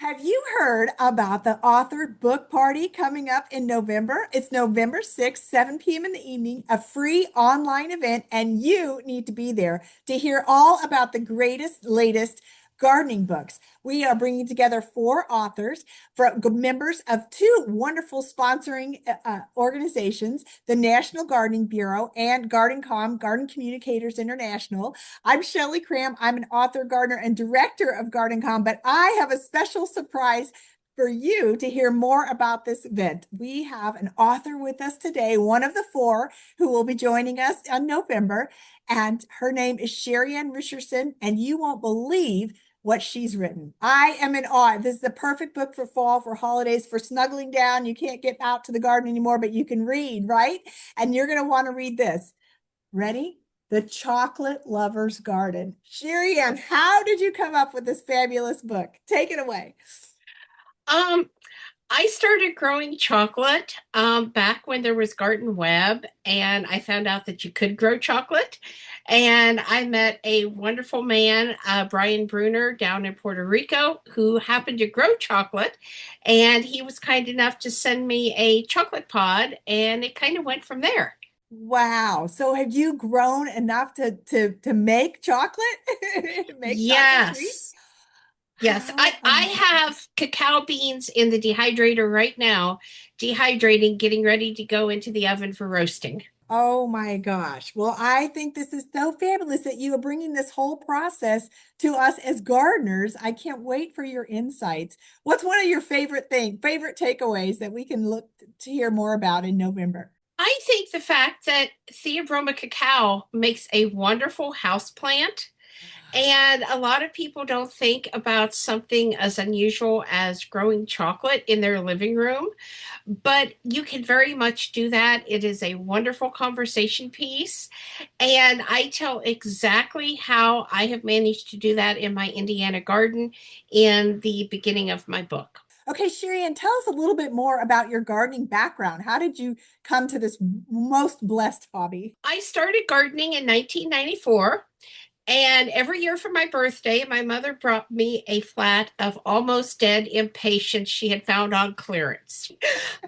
Have you heard about the author book party coming up in November? It's November 6th, 7 p.m. in the evening, a free online event, and you need to be there to hear all about the greatest, latest gardening books. We are bringing together four authors from members of two wonderful sponsoring organizations, the National Gardening Bureau and Garden Communicators International. I'm Shelley Cram. I'm an author, gardener, and director of GardenCom, but I have a special surprise for you to hear more about this event. We have an author with us today, one of the four who will be joining us in November, and her name is Sheri Richerson, and you won't believe what she's written. I am in awe. This is the perfect book for fall, for holidays, for snuggling down. You can't get out to the garden anymore, but you can read, right? And you're going to want to read this. Ready? The Chocolate Lover's Garden. Sherianne, how did you come up with this fabulous book? Take it away. Um, I started growing chocolate back when there was Garden Web, and I found out that you could grow chocolate. And I met a wonderful man, Brian Bruner, down in Puerto Rico, who happened to grow chocolate. And he was kind enough to send me a chocolate pod, and it kind of went from there. Wow. So have you grown enough to make chocolate? Make chocolate treats? Yes. Yes, I, How I amazing. have cacao beans in the dehydrator right now, dehydrating, getting ready to go into the oven for roasting. Oh my gosh. Well, I think this is so fabulous that you are bringing this whole process to us as gardeners. I can't wait for your insights. What's one of your favorite takeaways that we can look to hear more about in November? I think the fact that Theobroma cacao makes a wonderful house plant, and a lot of people don't think about something as unusual as growing chocolate in their living room, but you can very much do that. It is a wonderful conversation piece, and I tell exactly how I have managed to do that in my Indiana garden in the beginning of my book. Okay, Sherianne, tell us a little bit more about your gardening background. How did you come to this most blessed hobby? I started gardening in 1994. And every year for my birthday, my mother brought me a flat of almost dead impatiens she had found on clearance.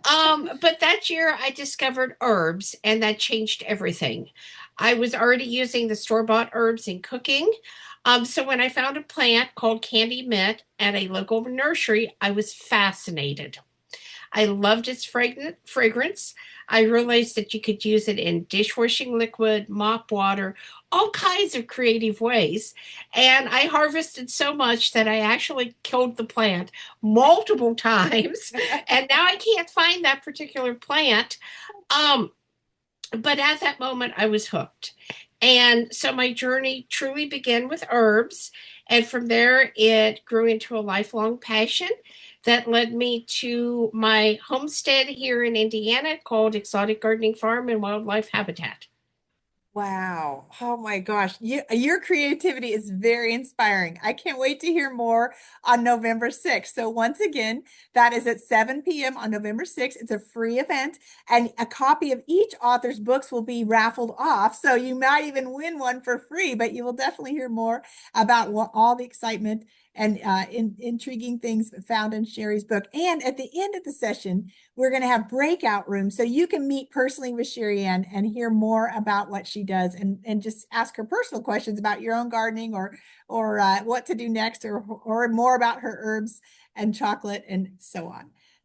But that year I discovered herbs, and that changed everything. I was already using the store-bought herbs in cooking. So when I found a plant called candy mint at a local nursery, I was fascinated. I loved its fragrance. I realized that you could use it in dishwashing liquid, mop water, all kinds of creative ways. And I harvested so much that I actually killed the plant multiple times. And now I can't find that particular plant. Um, but at that moment, I was hooked. And so my journey truly began with herbs. And from there, it grew into a lifelong passion that led me to my homestead here in Indiana called Exotic Gardening Farm and Wildlife Habitat. Wow. Oh my gosh. Your creativity is very inspiring. I can't wait to hear more on November 6th. So once again, that is at 7 p.m. on November 6th. It's a free event, and a copy of each author's books will be raffled off. So you might even win one for free, but you will definitely hear more about all the excitement and intriguing things found in Sheri's book. And at the end of the session, we're going to have breakout rooms so you can meet personally with Sheri Ann and hear more about what she does, and just ask her personal questions about your own gardening, or what to do next, or more about her herbs and chocolate and so on.